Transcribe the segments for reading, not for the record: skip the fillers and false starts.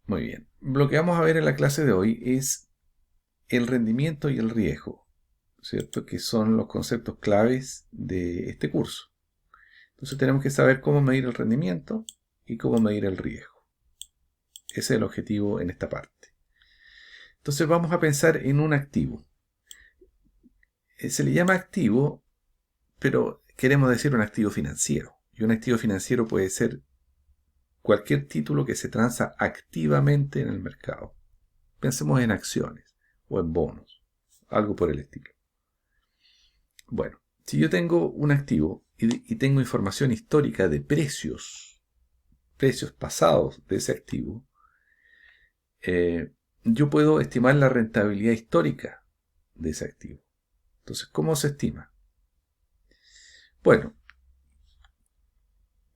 Muy bien. Lo que vamos a ver en la clase de hoy es el rendimiento y el riesgo, ¿cierto? Que son los conceptos claves de este curso. Entonces tenemos que saber cómo medir el rendimiento y cómo medir el riesgo. Ese es el objetivo en esta parte. Entonces vamos a pensar en un activo. Se le llama activo, pero queremos decir un activo financiero. Y un activo financiero puede ser cualquier título que se transa activamente en el mercado. Pensemos en acciones o en bonos, algo por el estilo. Bueno, si yo tengo un activo y tengo información histórica de precios pasados de ese activo, yo puedo estimar la rentabilidad histórica de ese activo. Entonces, ¿cómo se estima? Bueno,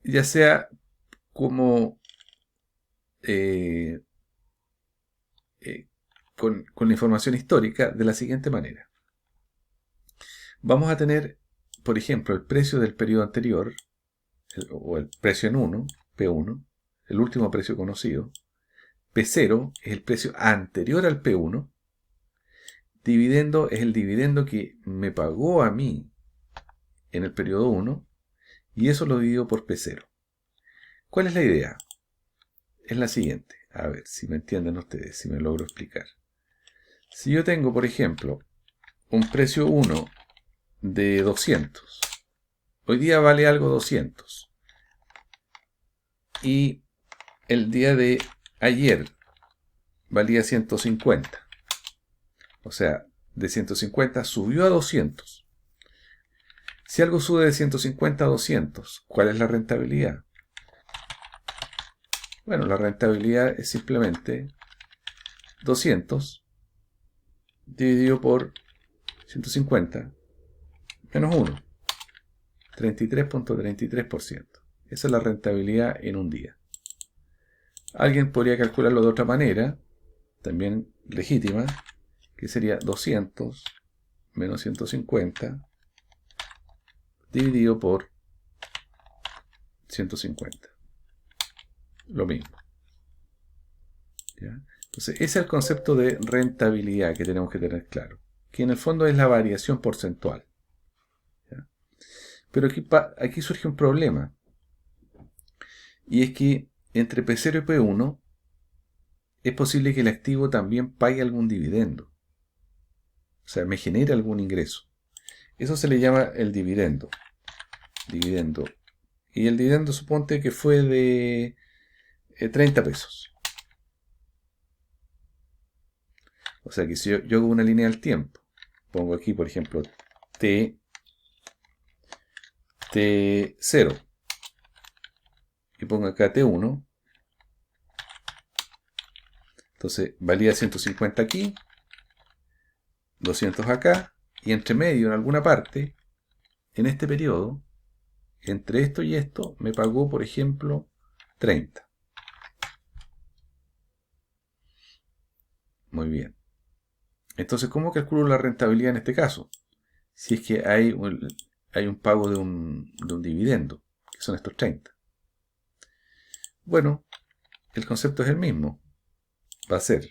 ya sea como eh, con la información histórica de la siguiente manera. Vamos a tener, por ejemplo, el precio del periodo anterior, o el precio en 1, P1, el último precio conocido. P0 es el precio anterior al P1. Dividendo es el dividendo que me pagó a mí en el periodo 1. Y eso lo divido por P0. ¿Cuál es la idea? Es la siguiente. A ver si me entienden ustedes, si me logro explicar. Si yo tengo, por ejemplo, un precio 1 de 200. Hoy día vale algo 200. Y el día de ayer valía 150. O sea, de 150 subió a 200. Si algo sube de 150 a 200, ¿cuál es la rentabilidad? Bueno, la rentabilidad es simplemente 200 dividido por 150 menos 1. 33.33%. Esa es la rentabilidad en un día. Alguien podría calcularlo de otra manera, también legítima, que sería 200 menos 150 dividido por 150. Lo mismo. ¿Ya? Entonces, ese es el concepto de rentabilidad que tenemos que tener claro, que en el fondo es la variación porcentual. ¿Ya? Pero aquí surge un problema, y es que entre P0 y P1 es posible que el activo también pague algún dividendo. O sea, me genere algún ingreso. Eso se le llama el dividendo. Dividendo. Y el dividendo suponte que fue de 30 pesos. O sea que si yo hago una línea del tiempo, pongo aquí, por ejemplo, T0 y pongo acá T1, entonces valía 150 aquí, 200 acá, y entre medio, en alguna parte, en este periodo, entre esto y esto, me pagó, por ejemplo, 30. Muy bien. Entonces, ¿cómo calculo la rentabilidad en este caso? Si es que hay un pago de un dividendo, que son estos 30. Bueno, el concepto es el mismo. Va a ser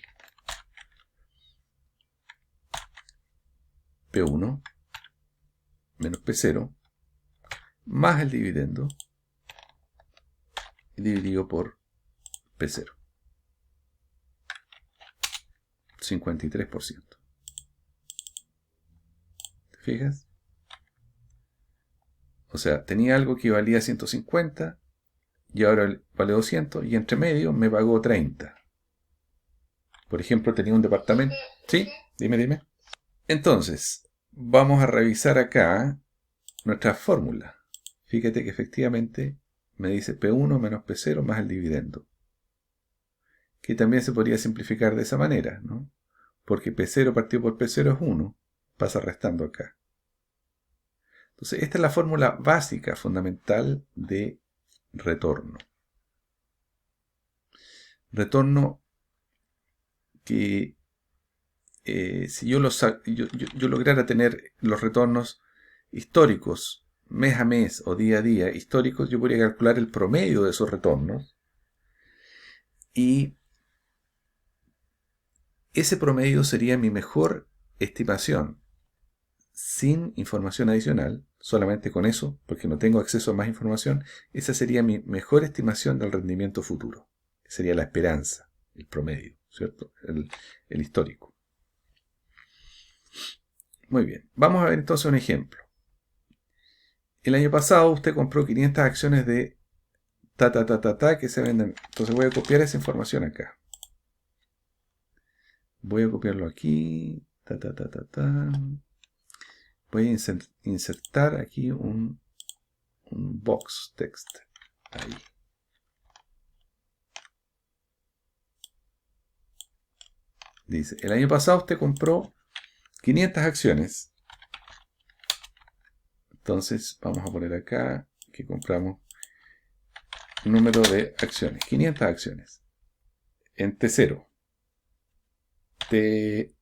P1 menos P0 más el dividendo dividido por P0. 53%. ¿Te fijas? O sea, tenía algo que valía 150 y ahora vale 200 y entre medio me pagó 30. Por ejemplo, tenía un departamento. ¿Sí? Dime. Entonces, vamos a revisar acá nuestra fórmula. Fíjate que efectivamente me dice P1 menos P0 más el dividendo. Que también se podría simplificar de esa manera, ¿no? Porque P0 partido por P0 es 1. Pasa restando acá. Entonces, esta es la fórmula básica, fundamental de retorno. Retorno que si yo lograra tener los retornos históricos, mes a mes o día a día históricos, yo podría calcular el promedio de esos retornos y ese promedio sería mi mejor estimación, sin información adicional, solamente con eso, porque no tengo acceso a más información. Esa sería mi mejor estimación del rendimiento futuro. Sería la esperanza, el promedio, ¿cierto? El histórico. Muy bien, vamos a ver entonces un ejemplo. El año pasado usted compró 500 acciones de que se venden. Entonces voy a copiar esa información acá. Voy a copiarlo aquí. Voy a insertar aquí un box text. Ahí. Dice, el año pasado usted compró 500 acciones. Entonces vamos a poner acá que compramos número de acciones. 500 acciones. En T0. T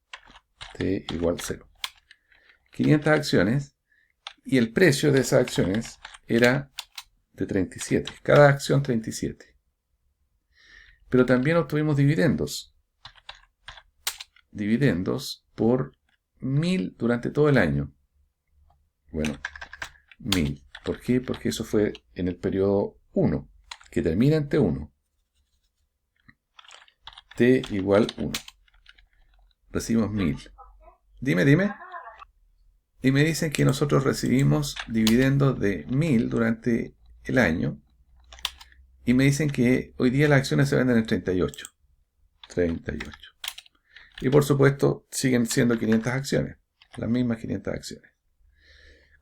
igual 0. 500 acciones. Y el precio de esas acciones era de 37. Cada acción 37. Pero también obtuvimos dividendos. Dividendos por 1000 durante todo el año. Bueno, 1000. ¿Por qué? Porque eso fue en el periodo 1, que termina en T1. T igual 1. Recibimos 1000. Dime. Y me dicen que nosotros recibimos dividendos de 1000 durante el año. Y me dicen que hoy día las acciones se venden en 38. 38. Y por supuesto siguen siendo 500 acciones. Las mismas 500 acciones.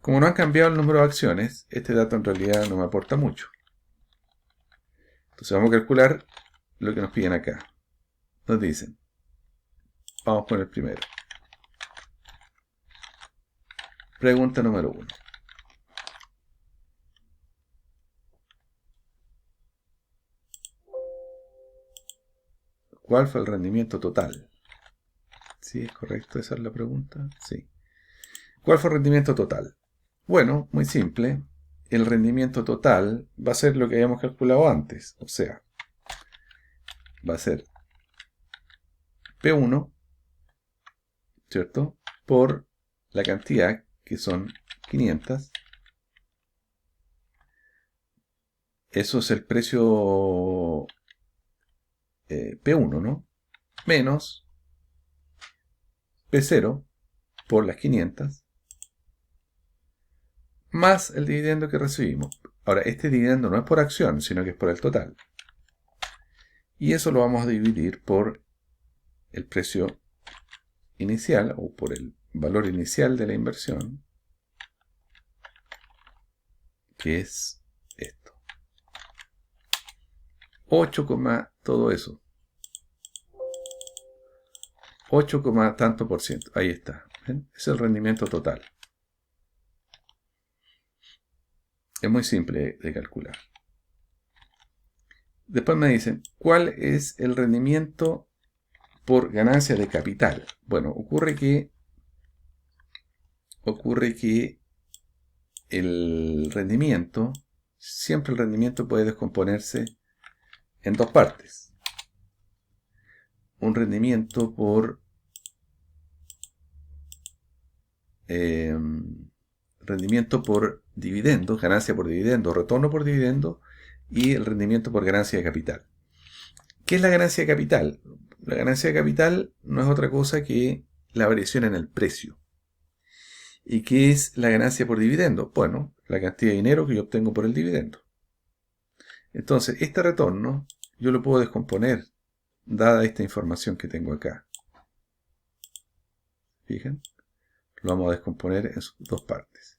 Como no han cambiado el número de acciones, este dato en realidad no me aporta mucho. Entonces vamos a calcular lo que nos piden acá. Nos dicen, vamos con el primero. Pregunta número 1. ¿Cuál fue el rendimiento total? ¿Sí es correcto? ¿Esa es la pregunta? Sí. ¿Cuál fue el rendimiento total? Bueno, muy simple. El rendimiento total va a ser lo que habíamos calculado antes. O sea, va a ser P1, ¿cierto? Por la cantidad, que son 500. Eso es el precio P1, ¿no? Menos P0 por las 500. Más el dividendo que recibimos. Ahora, este dividendo no es por acción, sino que es por el total. Y eso lo vamos a dividir por el precio inicial, o por el valor inicial de la inversión, que es esto. 8, todo eso. 8, tanto por ciento. Ahí está. ¿Ven? Es el rendimiento total. Es muy simple de calcular. Después me dicen, ¿cuál es el rendimiento por ganancia de capital? Bueno, ocurre que el rendimiento, siempre el rendimiento puede descomponerse en dos partes. Un rendimiento por dividendo, ganancia por dividendo, retorno por dividendo, y el rendimiento por ganancia de capital. ¿Qué es la ganancia de capital? La ganancia de capital no es otra cosa que la variación en el precio. ¿Y qué es la ganancia por dividendo? Bueno, la cantidad de dinero que yo obtengo por el dividendo. Entonces, este retorno yo lo puedo descomponer, dada esta información que tengo acá. Fíjense, lo vamos a descomponer en sus dos partes.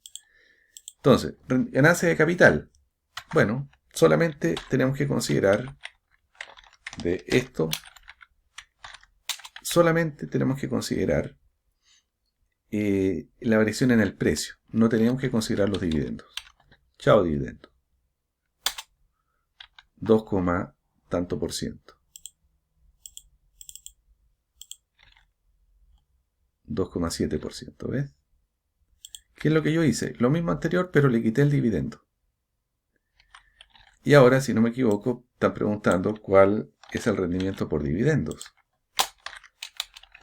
Entonces, ganancia de capital. Bueno, solamente tenemos que considerar de esto, solamente tenemos que considerar la variación en el precio. No tenemos que considerar los dividendos. Chao dividendo. 2, tanto por ciento. 2,7%, ¿ves? ¿Qué es lo que yo hice? Lo mismo anterior, pero le quité el dividendo. Y ahora, si no me equivoco, están preguntando cuál es el rendimiento por dividendos.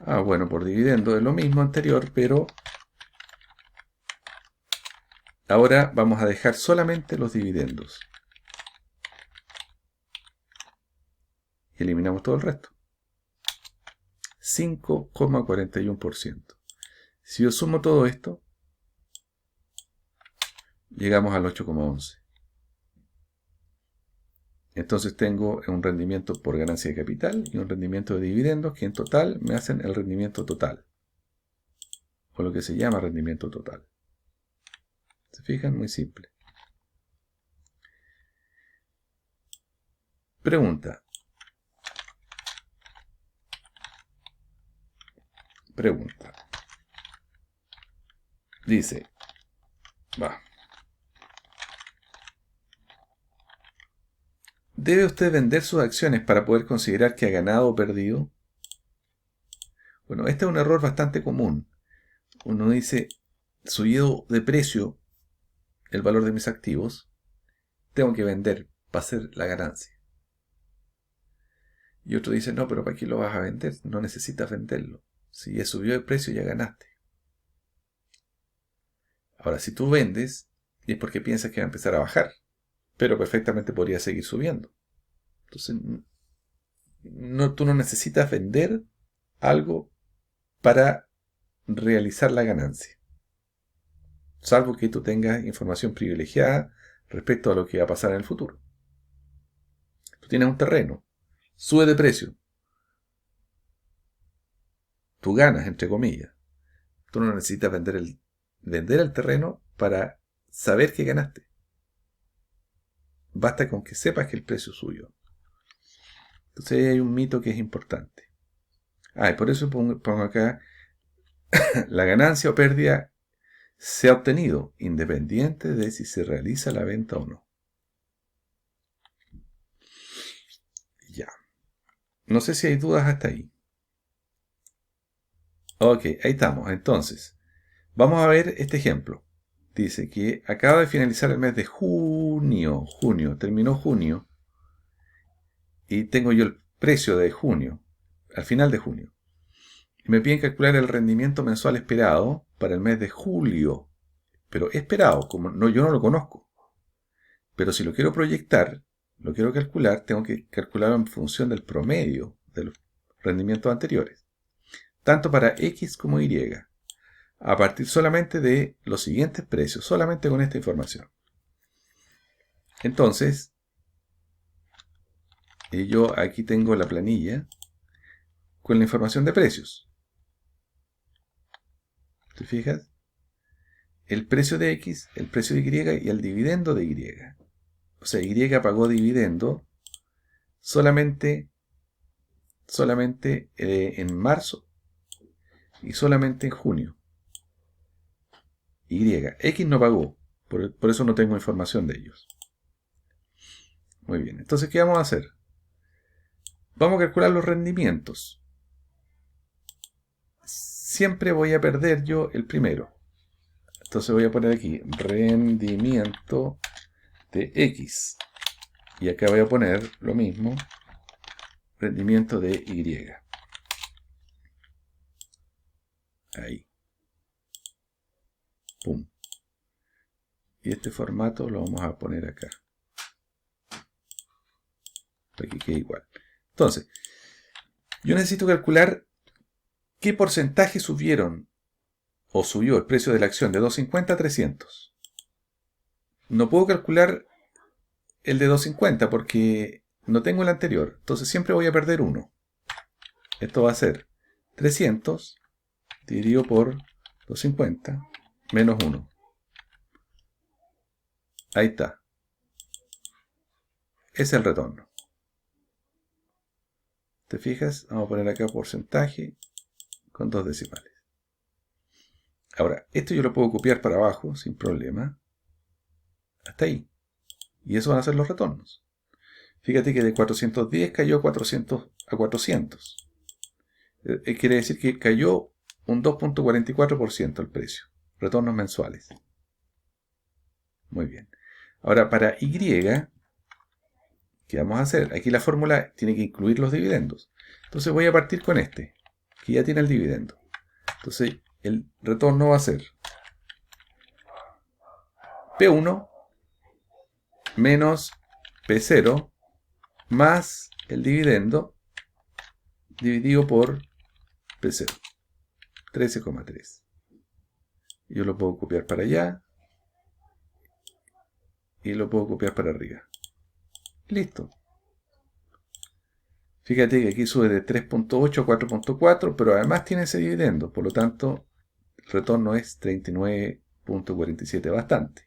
Ah, bueno, por dividendo es lo mismo anterior, pero ahora vamos a dejar solamente los dividendos. Y eliminamos todo el resto. 5,41%. Si yo sumo todo esto, llegamos al 8,11. Entonces tengo un rendimiento por ganancia de capital y un rendimiento de dividendos que en total me hacen el rendimiento total. O lo que se llama rendimiento total. ¿Se fijan? Muy simple. Pregunta. Dice, ¿debe usted vender sus acciones para poder considerar que ha ganado o perdido? Bueno, este es un error bastante común. Uno dice, subido de precio el valor de mis activos, tengo que vender para hacer la ganancia. Y otro dice, no, pero ¿para qué lo vas a vender? No necesitas venderlo. Si ya subió de precio, ya ganaste. Ahora, si tú vendes, es porque piensas que va a empezar a bajar, pero perfectamente podría seguir subiendo. Entonces, tú no necesitas vender algo para realizar la ganancia. Salvo que tú tengas información privilegiada respecto a lo que va a pasar en el futuro. Tú tienes un terreno, sube de precio. Tú ganas, entre comillas. Tú no necesitas vender el terreno para saber que ganaste. Basta con que sepas que el precio subió. Entonces hay un mito que es importante. Y por eso pongo acá, la ganancia o pérdida se ha obtenido independiente de si se realiza la venta o no. Ya. No sé si hay dudas hasta ahí. Ok, ahí estamos. Entonces, vamos a ver este ejemplo. Dice que acaba de finalizar el mes de junio. Terminó junio. Y tengo yo el precio de junio, al final de junio. Y me piden calcular el rendimiento mensual esperado para el mes de julio. Pero esperado, yo no lo conozco. Pero si lo quiero proyectar, lo quiero calcular, tengo que calcularlo en función del promedio de los rendimientos anteriores. Tanto para X como Y. A partir solamente de los siguientes precios, solamente con esta información. Entonces, yo aquí tengo la planilla con la información de precios. ¿Te fijas? El precio de X, el precio de Y y el dividendo de Y. O sea, Y pagó dividendo solamente en marzo y solamente en junio. X no pagó, por eso no tengo información de ellos. Muy bien, entonces, ¿qué vamos a hacer? Vamos a calcular los rendimientos. Siempre voy a perder yo el primero. Entonces voy a poner aquí rendimiento de X. Y acá voy a poner lo mismo, rendimiento de Y. Ahí. Pum. Y este formato lo vamos a poner acá. Para que quede igual. Entonces, yo necesito calcular qué porcentaje subieron o subió el precio de la acción de 2.50 a 300. No puedo calcular el de 2.50 porque no tengo el anterior. Entonces siempre voy a perder 1. Esto va a ser 300 dividido por 250 menos 1. Ahí está. Ese es el retorno. ¿Te fijas? Vamos a poner acá porcentaje con 2 decimales. Ahora, esto yo lo puedo copiar para abajo sin problema. Hasta ahí. Y eso van a ser los retornos. Fíjate que de 410 cayó a 400 a 400. Quiere decir que cayó un 2.44% el precio. Retornos mensuales. Muy bien. Ahora, para Y, ¿qué vamos a hacer? Aquí la fórmula tiene que incluir los dividendos. Entonces voy a partir con este, que ya tiene el dividendo. Entonces el retorno va a ser P1 menos P0 más el dividendo dividido por P0, 13,3. Yo lo puedo copiar para allá y lo puedo copiar para arriba. Listo. Fíjate que aquí sube de 3.8 a 4.4, pero además tiene ese dividendo. Por lo tanto, el retorno es 39.47, bastante.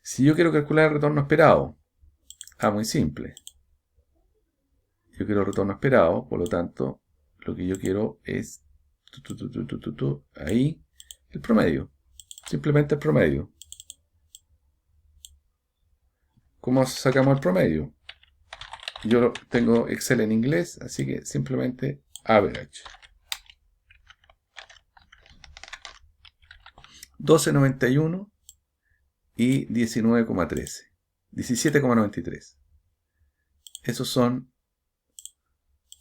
Si yo quiero calcular el retorno esperado, muy simple. Yo quiero el retorno esperado, por lo tanto, lo que yo quiero es ahí el promedio. Simplemente el promedio. ¿Cómo sacamos el promedio? Yo tengo Excel en inglés, así que simplemente average. 12.91 y 19,13. 17,93. Esos son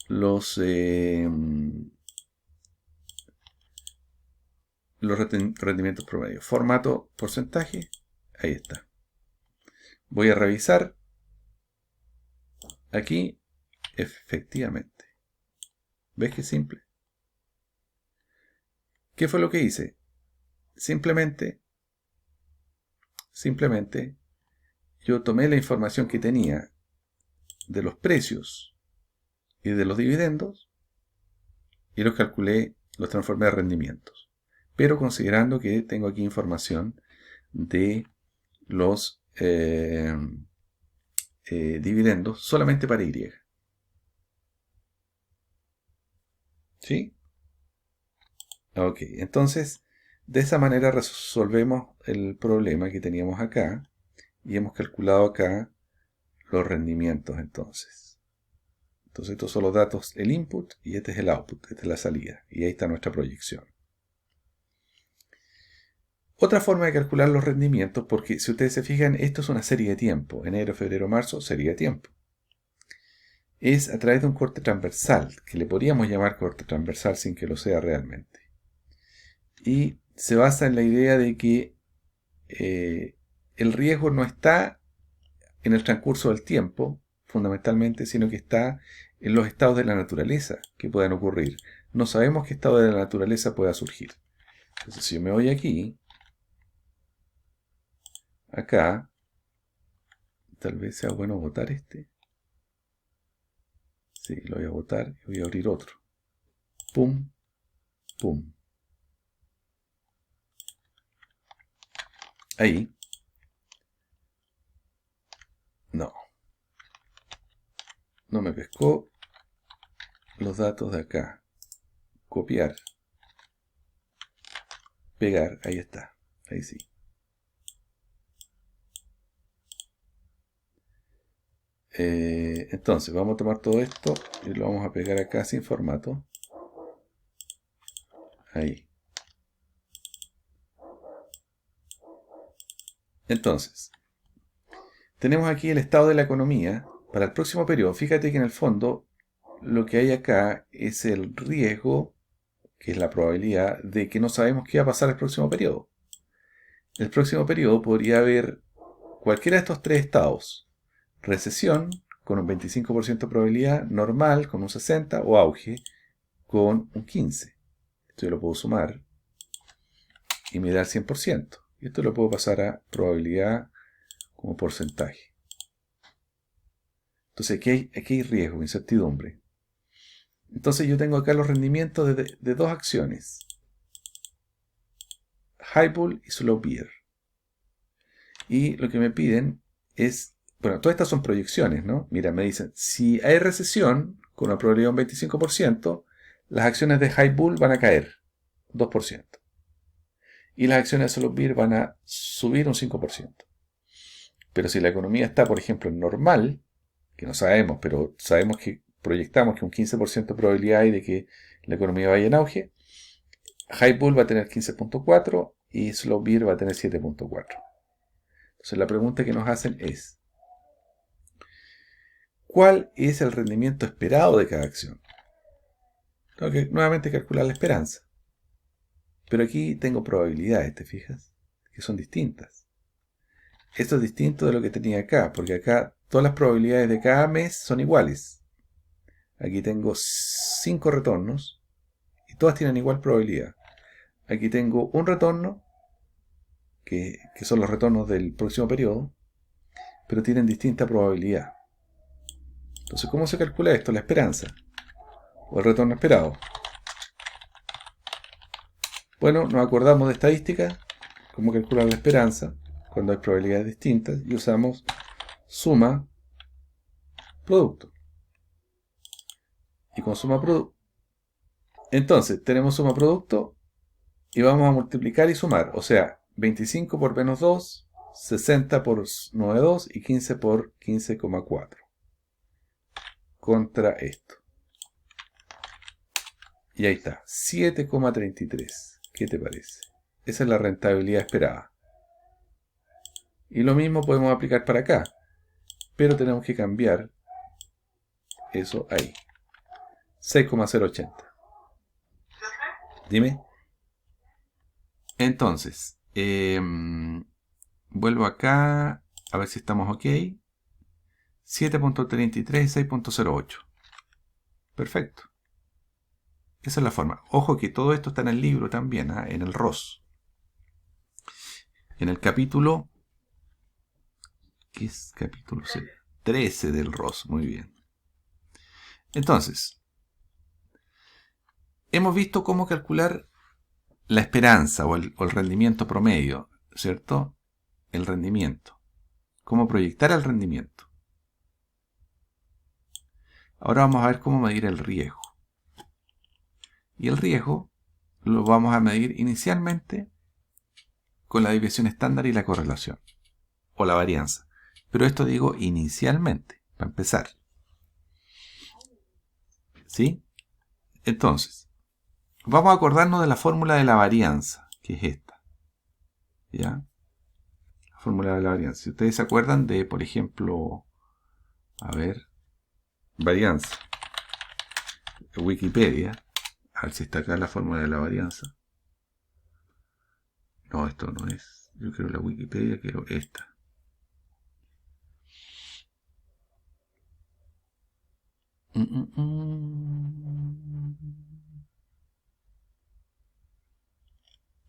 los rendimientos promedio. Formato porcentaje, ahí está. Voy a revisar. Aquí, efectivamente. ¿Ves qué simple? ¿Qué fue lo que hice? Simplemente, yo tomé la información que tenía de los precios y de los dividendos y los calculé, los transformé a rendimientos. Pero considerando que tengo aquí información de los dividendos solamente para Y. ¿Sí? Ok, entonces de esa manera resolvemos el problema que teníamos acá y hemos calculado acá los rendimientos entonces. Entonces estos son los datos, el input y este es el output, esta es la salida y ahí está nuestra proyección. Otra forma de calcular los rendimientos, porque si ustedes se fijan, esto es una serie de tiempo, enero, febrero, marzo, serie de tiempo. Es a través de un corte transversal, que le podríamos llamar corte transversal sin que lo sea realmente. Y se basa en la idea de que el riesgo no está en el transcurso del tiempo, fundamentalmente, sino que está en los estados de la naturaleza que puedan ocurrir. No sabemos qué estado de la naturaleza pueda surgir. Entonces, si yo me voy aquí, acá, tal vez sea bueno votar este. Sí, lo voy a votar y voy a abrir otro. Pum, pum. Ahí. No. No me pescó los datos de acá. Copiar. Pegar. Ahí está. Ahí sí. Entonces, vamos a tomar todo esto y lo vamos a pegar acá sin formato. Ahí. Entonces, tenemos aquí el estado de la economía para el próximo periodo. Fíjate que en el fondo lo que hay acá es el riesgo, que es la probabilidad de que no sabemos qué va a pasar el próximo periodo. El próximo periodo podría haber cualquiera de estos tres estados. Recesión con un 25% de probabilidad, normal con un 60% o auge con un 15%. Esto yo lo puedo sumar y me da el 100%. Y esto lo puedo pasar a probabilidad como porcentaje. Entonces aquí hay riesgo, incertidumbre. Entonces yo tengo acá los rendimientos de dos acciones. Highball y Slope Y lo que me piden es, bueno, todas estas son proyecciones, ¿no? Mira, me dicen, si hay recesión con una probabilidad de un 25%, las acciones de Highball van a caer 2%. Y las acciones de Slope van a subir un 5%. Pero si la economía está, por ejemplo, en normal, que no sabemos, pero sabemos que proyectamos que un 15% de probabilidad hay de que la economía vaya en auge, Highball va a tener 15.4 y Slope va a tener 7.4. Entonces la pregunta que nos hacen es, ¿cuál es el rendimiento esperado de cada acción? Tengo que nuevamente calcular la esperanza. Pero aquí tengo probabilidades, ¿te fijas? Que son distintas. Esto es distinto de lo que tenía acá, porque acá todas las probabilidades de cada mes son iguales. Aquí tengo 5 retornos y todas tienen igual probabilidad. Aquí tengo un retorno, que son los retornos del próximo periodo, pero tienen distinta probabilidad. Entonces, ¿cómo se calcula esto? La esperanza, o el retorno esperado. Bueno, nos acordamos de estadística, cómo calcular la esperanza, cuando hay probabilidades distintas, y usamos suma producto. Y con suma producto, entonces tenemos suma producto y vamos a multiplicar y sumar. O sea, 25 por menos 2, 60 por 9,2 y 15 por 15,4. Contra esto. Y ahí está, 7,33. ¿Qué te parece? Esa es la rentabilidad esperada. Y lo mismo podemos aplicar para acá. Pero tenemos que cambiar eso ahí. 6,080. Dime. Entonces, vuelvo acá, a ver si estamos ok. 7.33 y 6.08. Perfecto. Esa es la forma. Ojo que todo esto está en el libro también, en el ROS. En el capítulo... ¿Qué es capítulo 13 del ROS? Muy bien. Entonces, hemos visto cómo calcular la esperanza o el rendimiento promedio, ¿cierto? El rendimiento. Cómo proyectar el rendimiento. Ahora vamos a ver cómo medir el riesgo. Y el riesgo lo vamos a medir inicialmente con la desviación estándar y la correlación, o la varianza. Pero esto digo inicialmente, para empezar. ¿Sí? Entonces, vamos a acordarnos de la fórmula de la varianza, que es esta. ¿Ya? La fórmula de la varianza. Si ustedes se acuerdan de, por ejemplo, a ver, varianza. Wikipedia. A ver si está acá la fórmula de la varianza. No, esto no es. Yo quiero la Wikipedia, quiero esta.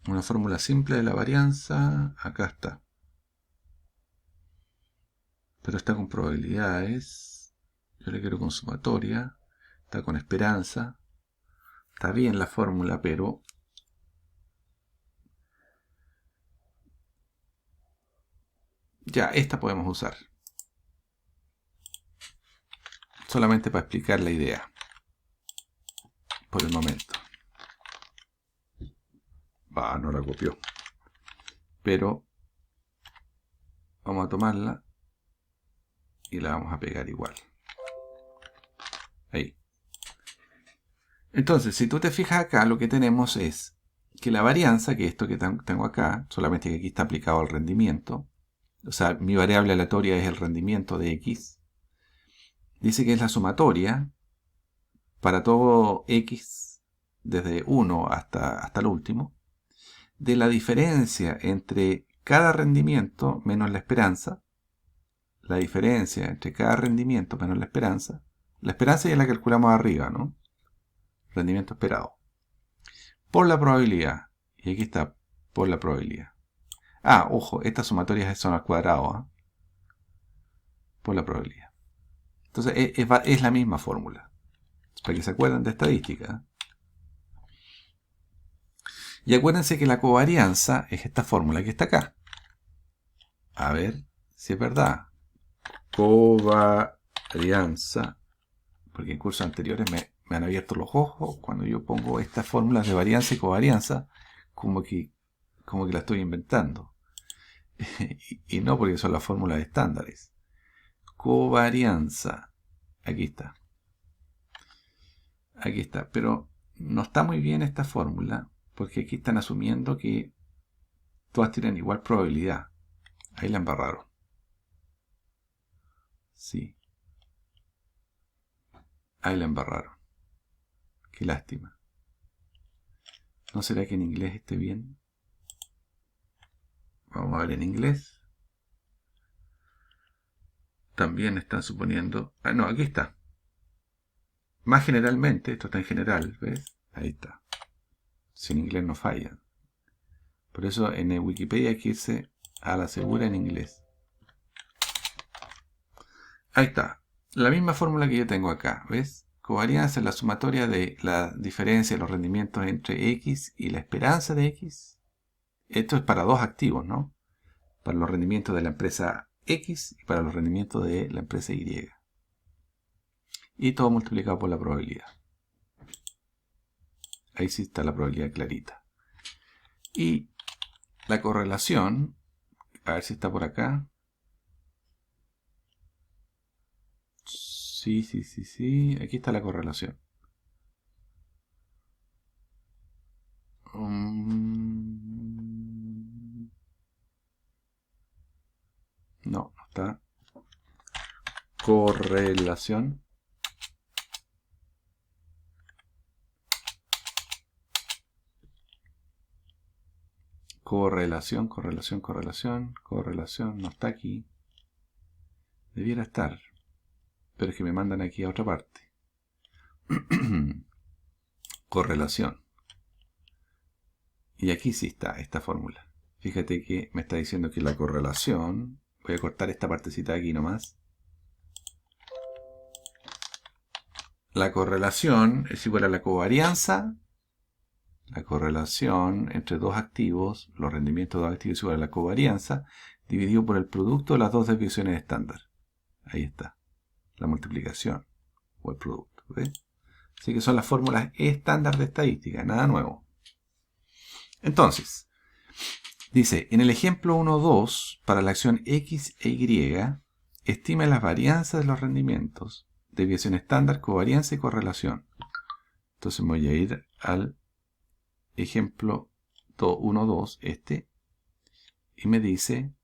Una fórmula simple de la varianza. Acá está. Pero está con probabilidades. Yo le quiero con sumatoria. Está con esperanza. Está bien la fórmula, pero... ya, esta podemos usar. Solamente para explicar la idea. Por el momento. No la copió. Pero vamos a tomarla y la vamos a pegar igual. Ahí. Entonces, si tú te fijas acá, lo que tenemos es que la varianza, que esto que tengo acá, solamente que aquí está aplicado al rendimiento, o sea, mi variable aleatoria es el rendimiento de x, dice que es la sumatoria para todo x, desde 1 hasta el último, de la diferencia entre cada rendimiento menos la esperanza, la diferencia entre cada rendimiento menos la esperanza ya la calculamos arriba, ¿no? Rendimiento esperado. Por la probabilidad. Y aquí está, por la probabilidad. Ojo, estas sumatorias son al cuadrado, ¿eh? Por la probabilidad. Entonces, es la misma fórmula. Para que se acuerden de estadística. Y acuérdense que la covarianza es esta fórmula que está acá. A ver si es verdad. Covarianza. Porque en cursos anteriores me han abierto los ojos cuando yo pongo estas fórmulas de varianza y covarianza, como que la estoy inventando. y no, porque son las fórmulas estándares. Covarianza. Aquí está. Aquí está. Pero no está muy bien esta fórmula, porque aquí están asumiendo que todas tienen igual probabilidad. Ahí la embarraron. Sí. Ahí la embarraron. Qué lástima. ¿No será que en inglés esté bien? Vamos a ver en inglés. También están suponiendo... Ah, no, aquí está. Más generalmente, esto está en general, ¿ves? Ahí está. Si en inglés no falla. Por eso en el Wikipedia hay que irse a la segura en inglés. Ahí está. La misma fórmula que yo tengo acá, ¿ves? Covarianza es la sumatoria de la diferencia de los rendimientos entre X y la esperanza de X. Esto es para dos activos, ¿no? Para los rendimientos de la empresa X y para los rendimientos de la empresa Y. Y todo multiplicado por la probabilidad. Ahí sí está la probabilidad clarita. Y la correlación, a ver si está por acá. Sí. Aquí está la correlación. No está. Correlación. Correlación. No está aquí. Debiera estar. Pero es que me mandan aquí a otra parte. Correlación. Y aquí sí está esta fórmula. Fíjate que me está diciendo que la correlación... Voy a cortar esta partecita de aquí nomás. La correlación es igual a la covarianza. La correlación entre dos activos, los rendimientos de dos activos es igual a la covarianza, dividido por el producto de las dos desviaciones estándar. Ahí está. La multiplicación o el producto. ¿Ves? Así que son las fórmulas estándar de estadística, nada nuevo. Entonces, dice, en el ejemplo 1.2, para la acción X e Y, estima las varianzas de los rendimientos, desviación estándar, covarianza y correlación. Entonces me voy a ir al ejemplo 1.2, y me dice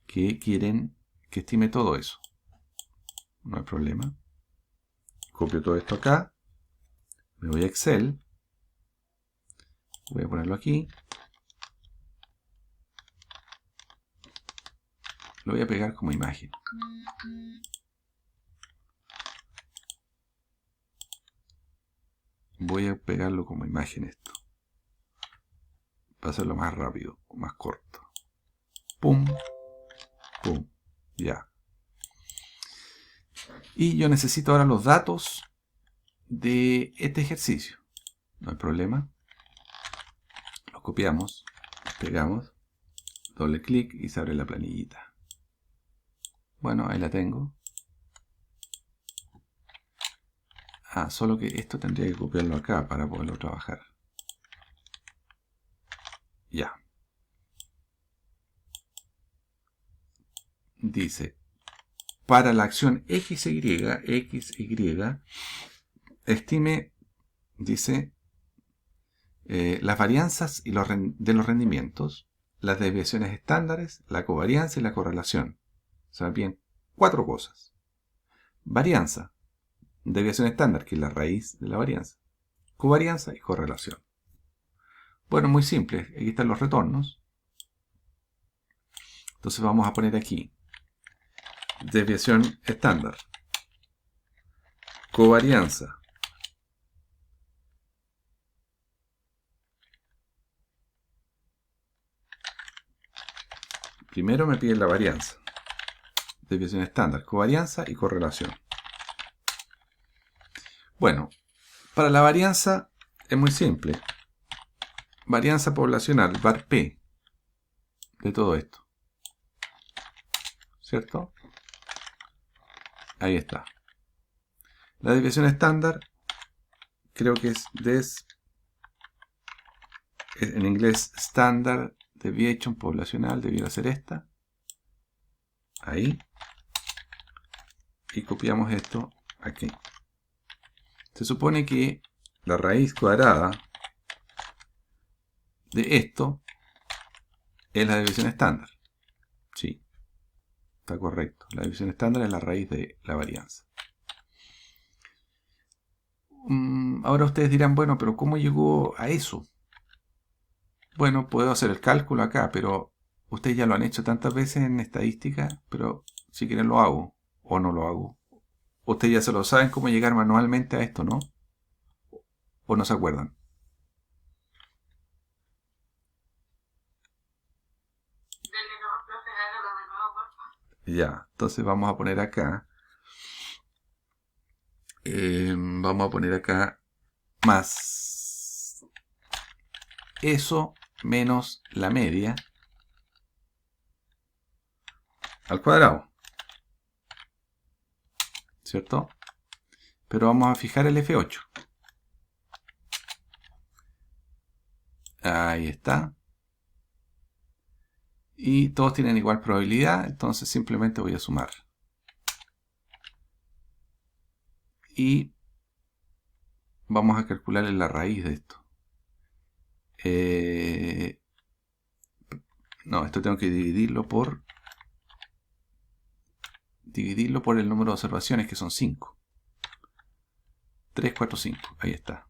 que quieren que estime todo eso. No hay problema. Copio todo esto acá, me voy a Excel, voy a ponerlo aquí, lo voy a pegar como imagen. Voy a pegarlo como imagen esto, para hacerlo más rápido, más corto. Pum, pum, ya. Y yo necesito ahora los datos de este ejercicio. No hay problema. Los copiamos, los pegamos, doble clic y se abre la planillita. Bueno, ahí la tengo. Ah, solo que esto tendría que copiarlo acá para poderlo trabajar. Ya. Dice, para la acción XY, estime, dice, las varianzas y de los rendimientos, las desviaciones estándares, la covarianza y la correlación. O sea, bien, 4 cosas. Varianza, desviación estándar, que es la raíz de la varianza. Covarianza y correlación. Bueno, muy simple. Aquí están los retornos. Entonces vamos a poner aquí desviación estándar, covarianza, primero me piden la varianza, desviación estándar, covarianza y correlación. Bueno, para la varianza es muy simple. Varianza poblacional, var P, de todo esto. ¿Cierto? Ahí está. La desviación estándar, creo que es en inglés standard deviation poblacional, debiera ser esta. Ahí. Y copiamos esto aquí. Se supone que la raíz cuadrada de esto es la desviación estándar. Sí, está correcto. La desviación estándar es la raíz de la varianza. ahora ustedes dirán, bueno, pero ¿cómo llegó a eso? Bueno, puedo hacer el cálculo acá, pero ustedes ya lo han hecho tantas veces en estadística, pero si quieren lo hago o no lo hago. Ustedes ya se lo saben cómo llegar manualmente a esto, ¿no? ¿O no se acuerdan? Ya, entonces vamos a poner acá. Vamos a poner acá más eso menos la media al cuadrado. ¿Cierto? Pero vamos a fijar el F8. Ahí está. Y todos tienen igual probabilidad, entonces simplemente voy a sumar. Y vamos a calcular la raíz de esto. No, esto tengo que dividirlo por el número de observaciones, que son 5. 3, 4, 5. Ahí está.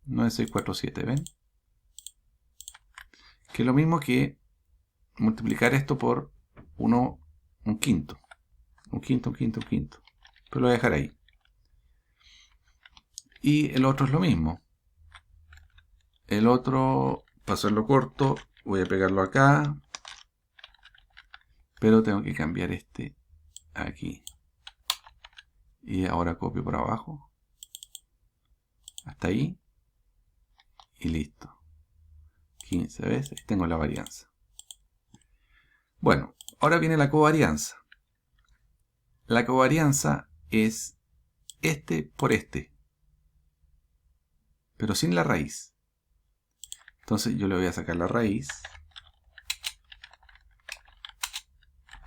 9, 6, 4, 7. ¿Ven? Que es lo mismo que multiplicar esto por un quinto. Un quinto. Pero lo voy a dejar ahí. Y el otro es lo mismo. El otro, para hacerlo corto, voy a pegarlo acá. Pero tengo que cambiar este aquí. Y ahora copio por abajo. Hasta ahí. Y listo. 15 veces. Tengo la varianza. Bueno, ahora viene la covarianza. La covarianza es este por este. Pero sin la raíz. Entonces yo le voy a sacar la raíz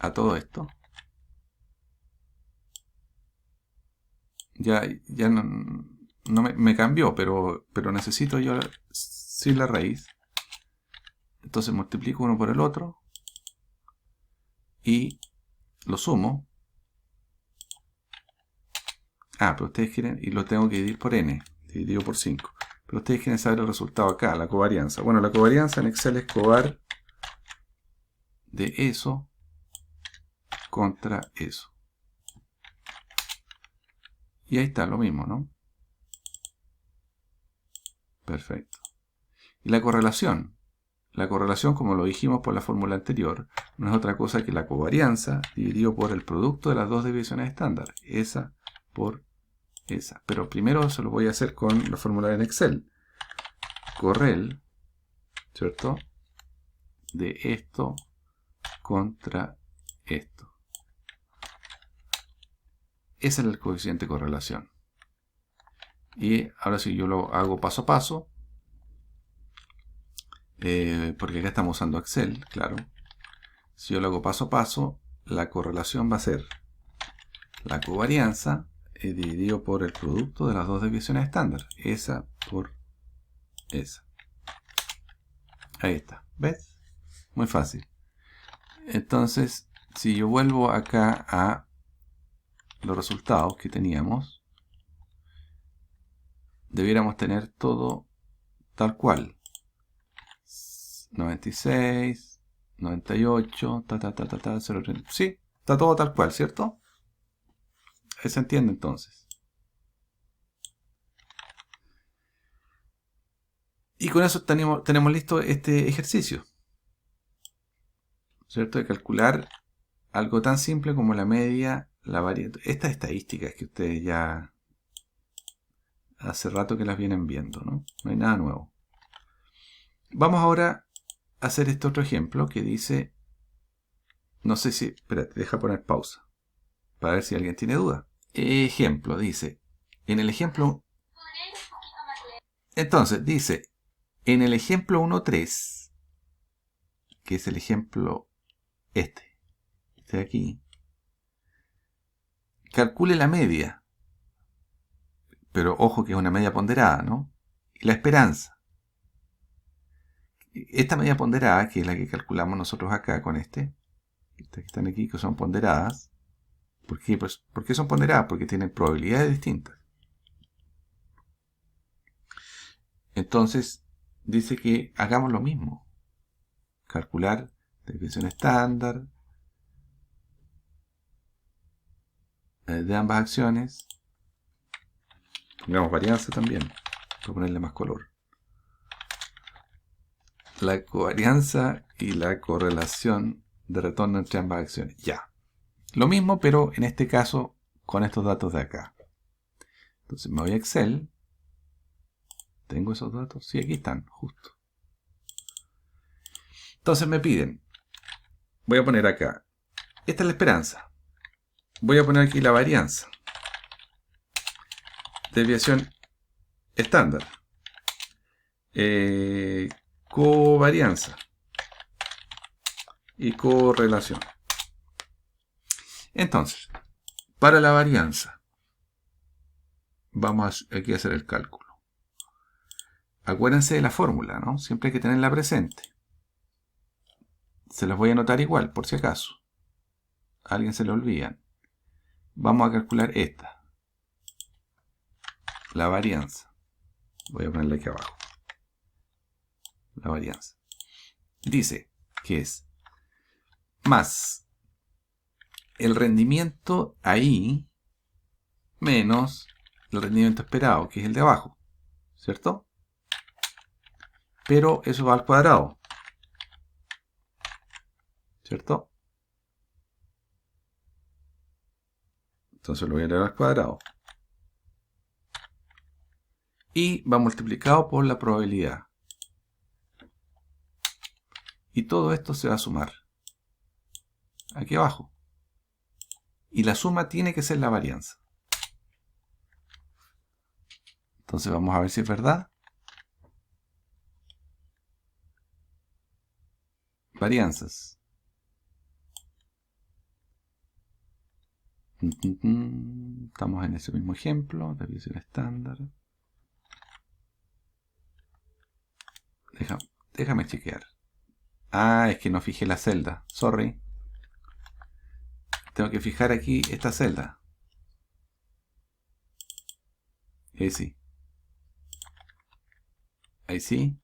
a todo esto. Ya no me cambió, pero necesito yo sin la raíz. Entonces multiplico uno por el otro y lo sumo. Ah, pero ustedes quieren, y lo tengo que dividir por n, dividido por 5. Pero ustedes quieren saber el resultado acá, la covarianza. Bueno, la covarianza en Excel es covar de eso contra eso. Y ahí está, lo mismo, ¿no? Perfecto. Y la correlación. La correlación, como lo dijimos por la fórmula anterior, no es otra cosa que la covarianza dividido por el producto de las dos desviaciones estándar. Esa por esa. Pero primero se lo voy a hacer con la fórmula en Excel. Correl, ¿cierto? De esto contra esto. Ese es el coeficiente de correlación. Y ahora si yo lo hago paso a paso, porque acá estamos usando Excel, claro. Si yo lo hago paso a paso, la correlación va a ser la covarianza dividido por el producto de las dos desviaciones estándar. Esa por esa. Ahí está. ¿Ves? Muy fácil. Entonces, si yo vuelvo acá a los resultados que teníamos, debiéramos tener todo tal cual. 96, 98, 0,30. Sí, está todo tal cual, ¿cierto? Ahí se entiende entonces. Y con eso tenemos listo este ejercicio, ¿cierto? De calcular algo tan simple como la media, la varianza. Estas estadísticas que ustedes ya hace rato que las vienen viendo, ¿no? No hay nada nuevo. Vamos ahora a hacer este otro ejemplo que dice, no sé si, espérate, deja poner pausa para ver si alguien tiene duda. Ejemplo, dice, en el ejemplo, entonces dice, en el ejemplo 1.3, que es el ejemplo este de aquí, calcule la media, pero ojo que es una media ponderada, ¿no? Y la esperanza. Esta media ponderada, que es la que calculamos nosotros acá con estas que están aquí, que son ponderadas. ¿Por qué? Pues, ¿por qué son ponderadas? Porque tienen probabilidades distintas. Entonces, dice que hagamos lo mismo. Calcular desviación estándar de ambas acciones. Pongamos varianza también, para ponerle más color. La covarianza y la correlación de retorno entre ambas acciones. Ya. Lo mismo, pero en este caso con estos datos de acá. Entonces me voy a Excel. ¿Tengo esos datos? Sí, aquí están, justo. Entonces me piden. Voy a poner acá. Esta es la esperanza. Voy a poner aquí la varianza. Desviación estándar. Covarianza. Y correlación. Entonces, para la varianza, vamos aquí a hacer el cálculo. Acuérdense de la fórmula, ¿no? Siempre hay que tenerla presente. Se las voy a anotar igual, por si acaso. A alguien se le olvidan. Vamos a calcular esta. La varianza. Voy a ponerla aquí abajo. La varianza. Dice que es más el rendimiento ahí menos el rendimiento esperado, que es el de abajo. ¿Cierto? Pero eso va al cuadrado. ¿Cierto? Entonces lo voy a elevar al cuadrado. Y va multiplicado por la probabilidad. Y todo esto se va a sumar aquí abajo. Y la suma tiene que ser la varianza. Entonces vamos a ver si es verdad. Varianzas. Estamos en ese mismo ejemplo. Desviación estándar. Déjame chequear. Ah, es que no fijé la celda. Sorry. Tengo que fijar aquí esta celda. Ahí sí. Ahí sí.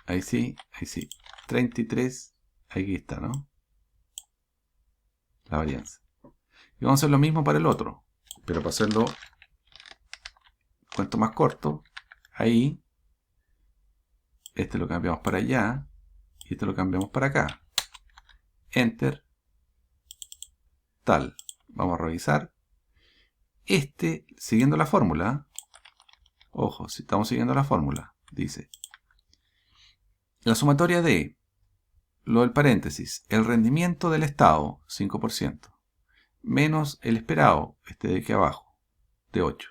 Ahí sí. Ahí sí. 33. Aquí está, ¿no? La varianza. Y vamos a hacer lo mismo para el otro. Pero para hacerlo cuento más corto. Ahí. Este lo cambiamos para allá. Y este lo cambiamos para acá. Enter. Tal. Vamos a revisar. Este, siguiendo la fórmula. Ojo, si estamos siguiendo la fórmula. Dice. La sumatoria de lo del paréntesis. El rendimiento del estado, 5%. Menos el esperado, este de aquí abajo, de 8.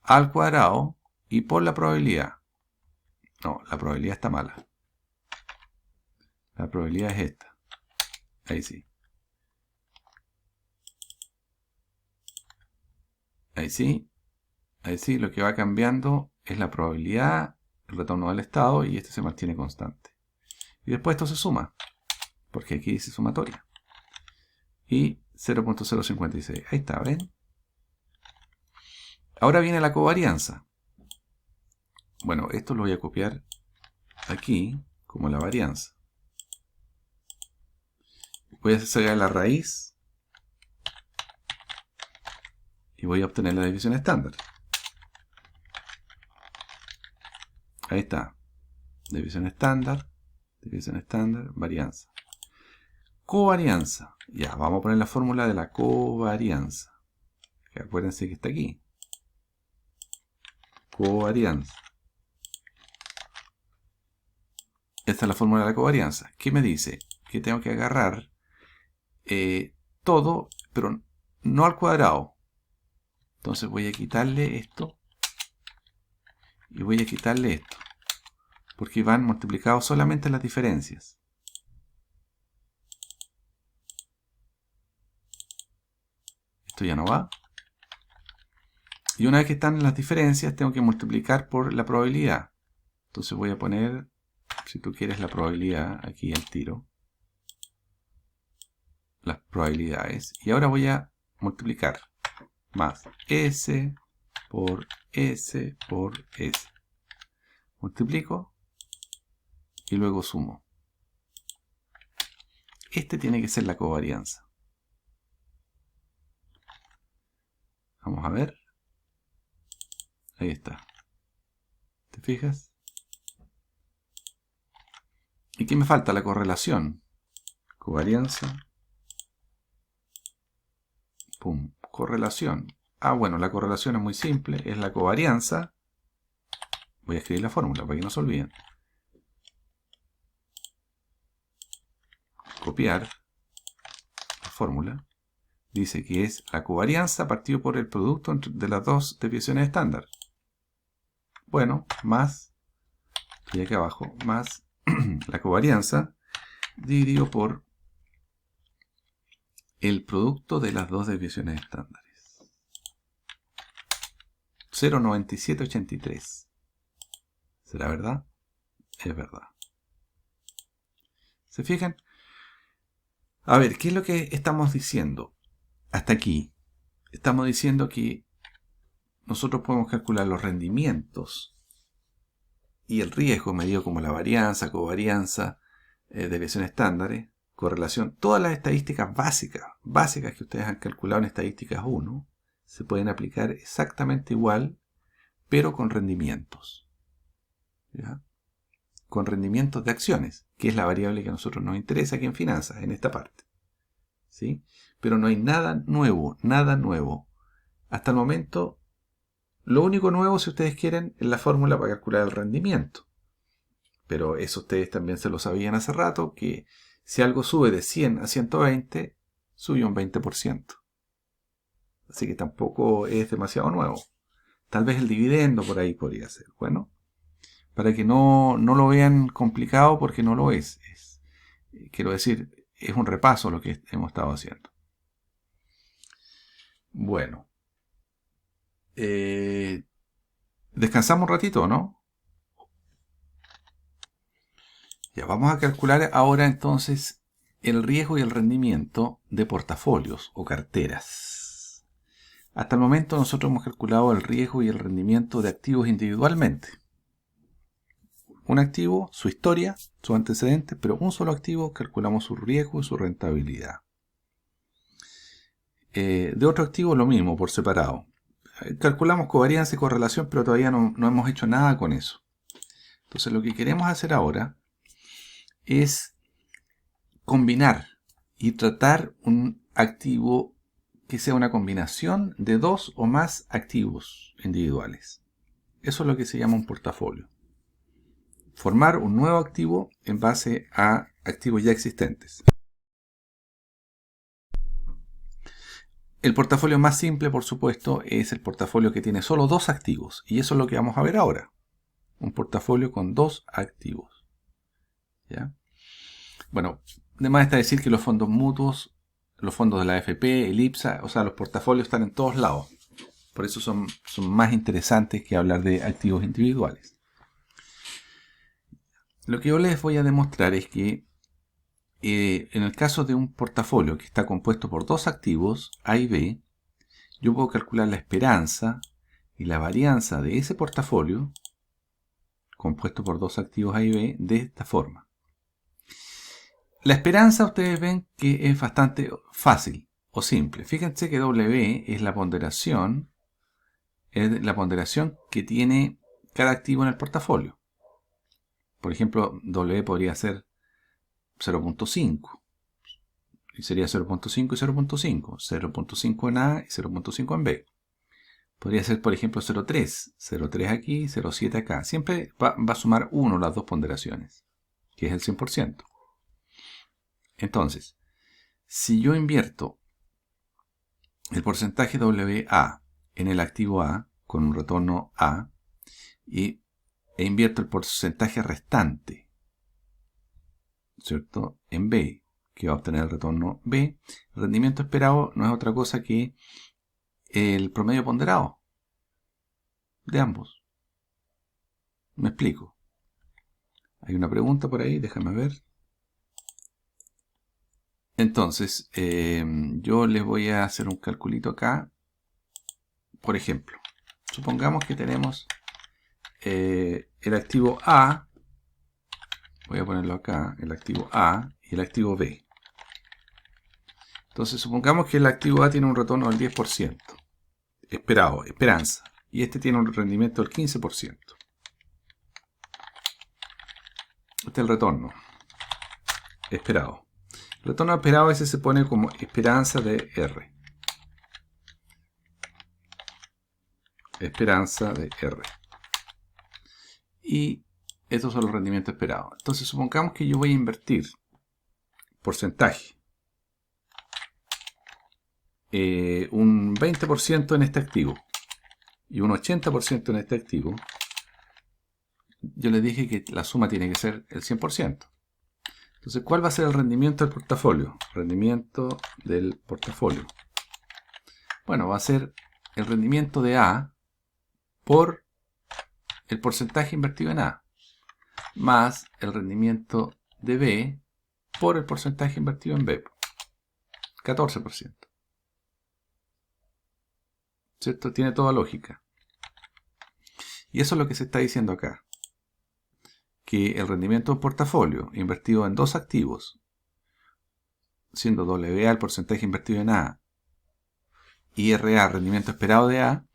Al cuadrado y por la probabilidad. No, la probabilidad está mala. La probabilidad es esta. Ahí sí. Ahí sí. Ahí sí, lo que va cambiando es la probabilidad, el retorno del estado, y este se mantiene constante. Y después esto se suma, porque aquí dice sumatoria. Y 0.056. Ahí está, ¿ven? Ahora viene la covarianza. Bueno, esto lo voy a copiar aquí como la varianza. Voy a sacar la raíz y voy a obtener la división estándar. Ahí está. División estándar, varianza. Covarianza. Ya, vamos a poner la fórmula de la covarianza. Que acuérdense que está aquí. Covarianza. Esta es la fórmula de la covarianza. ¿Qué me dice? Que tengo que agarrar todo, pero no al cuadrado. Entonces voy a quitarle esto. Y voy a quitarle esto. Porque van multiplicados solamente las diferencias. Esto ya no va. Y una vez que están las diferencias, tengo que multiplicar por la probabilidad. Entonces voy a poner, si tú quieres, la probabilidad aquí al tiro. Las probabilidades. Y ahora voy a multiplicar más S por S por S. multiplico y luego sumo. Este tiene que ser la covarianza. Vamos a ver. Ahí está. ¿Te fijas? ¿Y qué me falta? La correlación. Covarianza. Pum. Correlación. Ah, bueno, la correlación es muy simple. Es la covarianza. Voy a escribir la fórmula para que no se olviden. Copiar la fórmula. Dice que es la covarianza partido por el producto de las dos desviaciones estándar. Bueno, más, estoy aquí abajo, más la covarianza dividido por el producto de las dos desviaciones estándares. 0,9783. ¿Será verdad? Es verdad. ¿Se fijan? A ver, ¿qué es lo que estamos diciendo? Hasta aquí. Estamos diciendo que nosotros podemos calcular los rendimientos y el riesgo medido como la varianza, covarianza, desviaciones estándares, correlación. Todas las estadísticas básicas que ustedes han calculado en estadísticas 1, se pueden aplicar exactamente igual, pero con rendimientos. ¿Ya? Con rendimientos de acciones, que es la variable que a nosotros nos interesa aquí en finanzas, en esta parte. ¿Sí? Pero no hay nada nuevo, nada nuevo. Hasta el momento, lo único nuevo, si ustedes quieren, es la fórmula para calcular el rendimiento. Pero eso ustedes también se lo sabían hace rato, que si algo sube de 100 a 120, sube un 20%. Así que tampoco es demasiado nuevo. Tal vez el dividendo por ahí podría ser. Bueno, para que no lo vean complicado, porque no lo es. Quiero decir, es un repaso lo que hemos estado haciendo. Bueno. Descansamos un ratito, ¿no? Ya, vamos a calcular ahora entonces el riesgo y el rendimiento de portafolios o carteras. Hasta el momento nosotros hemos calculado el riesgo y el rendimiento de activos individualmente. Un activo, su historia, sus antecedentes, pero un solo activo calculamos su riesgo y su rentabilidad. De otro activo lo mismo, por separado. Calculamos covarianza y correlación, pero todavía no hemos hecho nada con eso. Entonces lo que queremos hacer ahora es combinar y tratar un activo que sea una combinación de dos o más activos individuales. Eso es lo que se llama un portafolio. Formar un nuevo activo en base a activos ya existentes. El portafolio más simple, por supuesto, es el portafolio que tiene solo dos activos. Y eso es lo que vamos a ver ahora. Un portafolio con dos activos. ¿Ya? Bueno, además está decir que los fondos mutuos, los fondos de la AFP, el IPSA, o sea, los portafolios están en todos lados. Por eso son más interesantes que hablar de activos individuales. Lo que yo les voy a demostrar es que en el caso de un portafolio que está compuesto por dos activos, A y B, yo puedo calcular la esperanza y la varianza de ese portafolio, compuesto por dos activos A y B, de esta forma. La esperanza ustedes ven que es bastante fácil o simple. Fíjense que W es la ponderación que tiene cada activo en el portafolio. Por ejemplo, W podría ser 0.5. Y sería 0.5 y 0.5. 0.5 en A y 0.5 en B. Podría ser, por ejemplo, 0.3. 0.3 aquí, 0.7 acá. Siempre va a sumar 1 las dos ponderaciones, que es el 100%. Entonces, si yo invierto el porcentaje WA en el activo A con un retorno A e invierto el porcentaje restante, ¿cierto?, en B, que va a obtener el retorno B, el rendimiento esperado no es otra cosa que el promedio ponderado de ambos. ¿Me explico? Hay una pregunta por ahí, déjame ver. Entonces, yo les voy a hacer un calculito acá. Por ejemplo, supongamos que tenemos el activo A, voy a ponerlo acá, el activo A y el activo B. Entonces supongamos que el activo A tiene un retorno del 10%, esperado, esperanza, y este tiene un rendimiento del 15%. Este es el retorno esperado. El retorno esperado ese se pone como esperanza de R. Esperanza de R. Y estos son los rendimientos esperados. Entonces supongamos que yo voy a invertir porcentaje. Un 20% en este activo y un 80% en este activo. Yo les dije que la suma tiene que ser el 100%. Entonces, ¿cuál va a ser el rendimiento del portafolio? Rendimiento del portafolio. Bueno, va a ser el rendimiento de A por el porcentaje invertido en A, más el rendimiento de B por el porcentaje invertido en B. 14%. ¿Cierto? Tiene toda lógica. Y eso es lo que se está diciendo acá. Que el rendimiento de un portafolio invertido en dos activos, siendo WA el porcentaje invertido en A y RA el rendimiento esperado de A,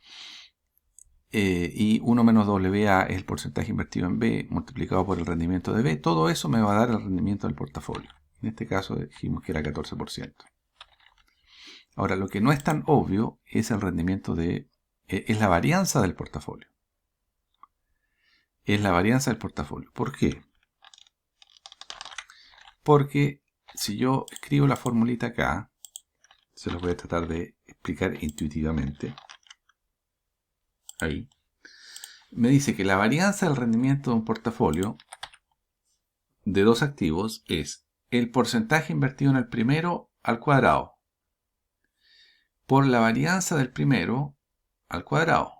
y 1 menos WA es el porcentaje invertido en B multiplicado por el rendimiento de B, todo eso me va a dar el rendimiento del portafolio. En este caso dijimos que era 14%. Ahora, lo que no es tan obvio es el rendimiento es la varianza del portafolio. Es la varianza del portafolio. ¿Por qué? Porque si yo escribo la formulita acá, se los voy a tratar de explicar intuitivamente. Ahí. Me dice que la varianza del rendimiento de un portafolio de dos activos es el porcentaje invertido en el primero al cuadrado por la varianza del primero al cuadrado.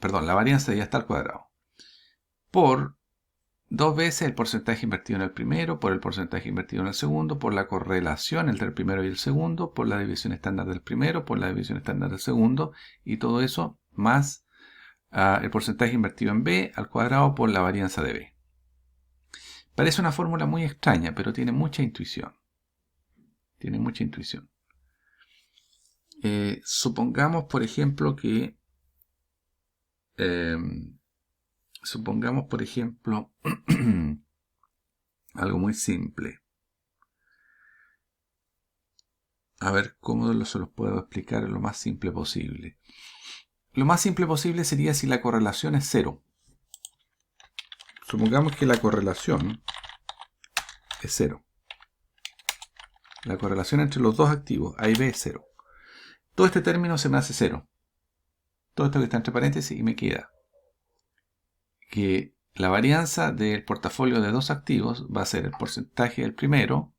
Perdón, la varianza ya está al cuadrado. Por 2 veces el porcentaje invertido en el primero, por el porcentaje invertido en el segundo, por la correlación entre el primero y el segundo, por la división estándar del primero, por la división estándar del segundo, y todo eso más el porcentaje invertido en B al cuadrado por la varianza de B. Parece una fórmula muy extraña, pero tiene mucha intuición. Tiene mucha intuición. Supongamos, por ejemplo, que algo muy simple. A ver cómo se los puedo explicar lo más simple posible. Lo más simple posible sería si la correlación es 0. Supongamos que la correlación es 0. La correlación entre los dos activos, A y B, es 0. Todo este término se me hace 0. Todo esto que está entre paréntesis y me queda que la varianza del portafolio de dos activos va a ser el porcentaje del primero,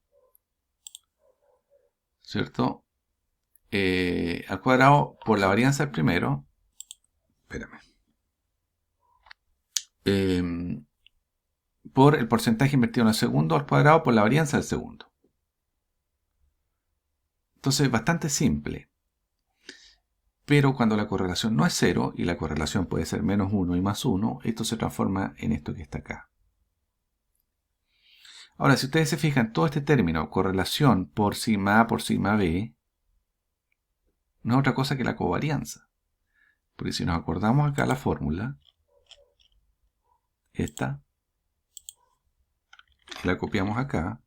¿cierto? Al cuadrado por la varianza del primero. Espérame. Por el porcentaje invertido en el segundo al cuadrado por la varianza del segundo. Entonces, bastante simple. Pero cuando la correlación no es 0, y la correlación puede ser menos 1 y más 1, esto se transforma en esto que está acá. Ahora, si ustedes se fijan, todo este término, correlación por sigma A por sigma B, no es otra cosa que la covarianza. Porque si nos acordamos acá la fórmula, esta, y la copiamos acá,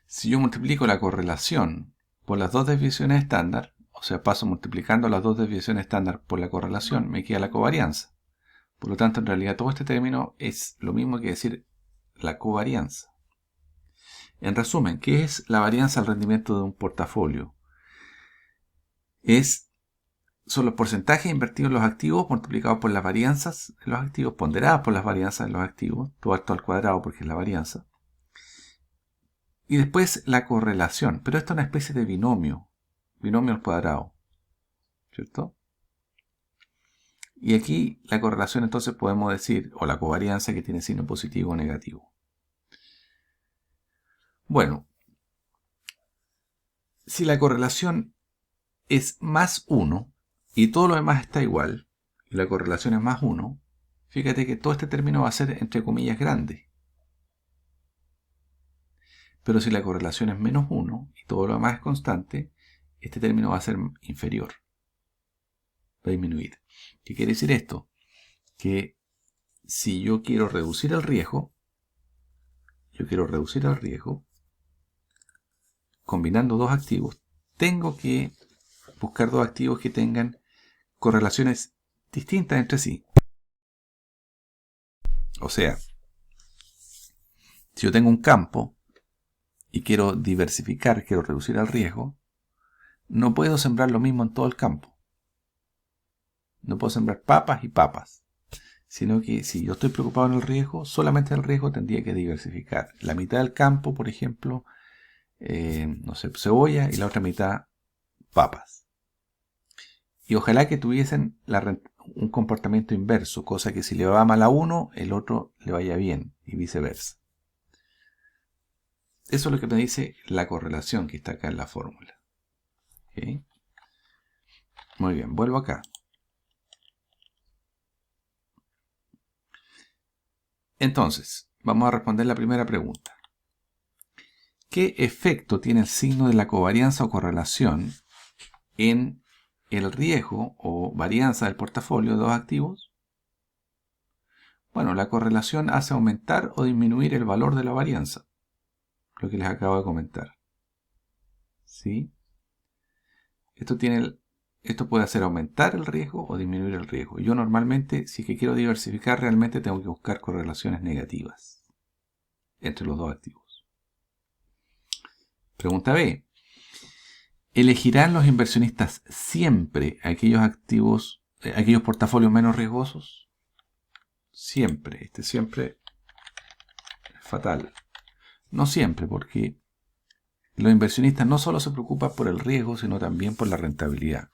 si yo multiplico la correlación por las dos desviaciones estándar, o sea, paso multiplicando las dos desviaciones estándar por la correlación, me queda la covarianza. Por lo tanto, en realidad todo este término es lo mismo que decir la covarianza. En resumen, ¿qué es la varianza al rendimiento de un portafolio? Son los porcentajes invertidos en los activos multiplicados por las varianzas en los activos, ponderadas por las varianzas en los activos, todo esto al cuadrado porque es la varianza. Y después la correlación, pero esto es una especie de binomio al cuadrado, ¿cierto? Y aquí la correlación entonces podemos decir, o la covarianza, que tiene signo positivo o negativo. Bueno, si la correlación es más 1 y todo lo demás está igual, y la correlación es más 1, fíjate que todo este término va a ser entre comillas grande. Pero si la correlación es menos 1 y todo lo demás es constante, este término va a ser inferior. Va a disminuir. ¿Qué quiere decir esto? Que si yo quiero reducir el riesgo, combinando dos activos, tengo que buscar dos activos que tengan correlaciones distintas entre sí. O sea, si yo tengo un campo y quiero diversificar, quiero reducir el riesgo, no puedo sembrar lo mismo en todo el campo. No puedo sembrar papas y papas. Sino que si yo estoy preocupado en el riesgo, solamente el riesgo tendría que diversificar. La mitad del campo, por ejemplo, no sé, cebolla y la otra mitad papas. Y ojalá que tuviesen un comportamiento inverso, cosa que si le va mal a uno, el otro le vaya bien y viceversa. Eso es lo que me dice la correlación que está acá en la fórmula. ¿Okay? Muy bien, vuelvo acá. Entonces, vamos a responder la primera pregunta. ¿Qué efecto tiene el signo de la covarianza o correlación en el riesgo o varianza del portafolio de dos activos? Bueno, la correlación hace aumentar o disminuir el valor de la varianza, lo que les acabo de comentar. ¿Sí? Esto puede hacer aumentar el riesgo o disminuir el riesgo. Yo normalmente, si es que quiero diversificar, realmente tengo que buscar correlaciones negativas entre los dos activos. Pregunta B. ¿Elegirán los inversionistas siempre aquellos activos, aquellos portafolios menos riesgosos? Siempre. Siempre es fatal. No siempre, porque los inversionistas no solo se preocupan por el riesgo, sino también por la rentabilidad.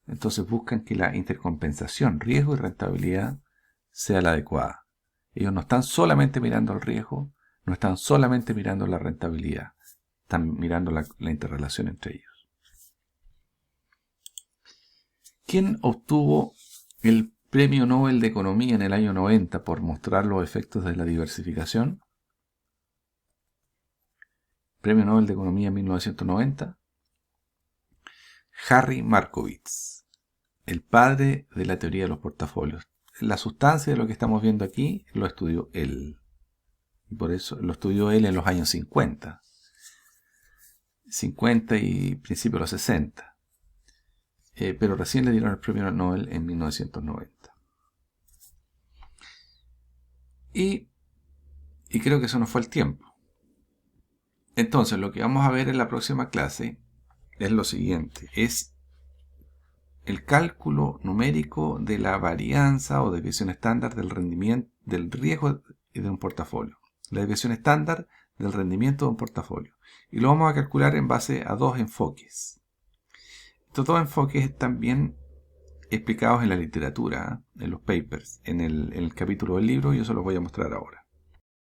Entonces buscan que la intercompensación, riesgo y rentabilidad, sea la adecuada. Ellos no están solamente mirando el riesgo, no están solamente mirando la rentabilidad, están mirando la interrelación entre ellos. ¿Quién obtuvo el Premio Nobel de Economía en el año 90 por mostrar los efectos de la diversificación? Premio Nobel de Economía en 1990. Harry Markowitz, el padre de la teoría de los portafolios. La sustancia de lo que estamos viendo aquí lo estudió él. Y por eso lo estudió él en los años 50. 50 y principios de los 60. Pero recién le dieron el premio Nobel en 1990. Y creo que eso nos fue el tiempo. Entonces, lo que vamos a ver en la próxima clase es lo siguiente. Es el cálculo numérico de la varianza o desviación estándar del rendimiento, del riesgo de un portafolio. La desviación estándar del rendimiento de un portafolio. Y lo vamos a calcular en base a dos enfoques. Estos dos enfoques están bien explicados en la literatura, en los papers, en el capítulo del libro, y yo se los voy a mostrar ahora.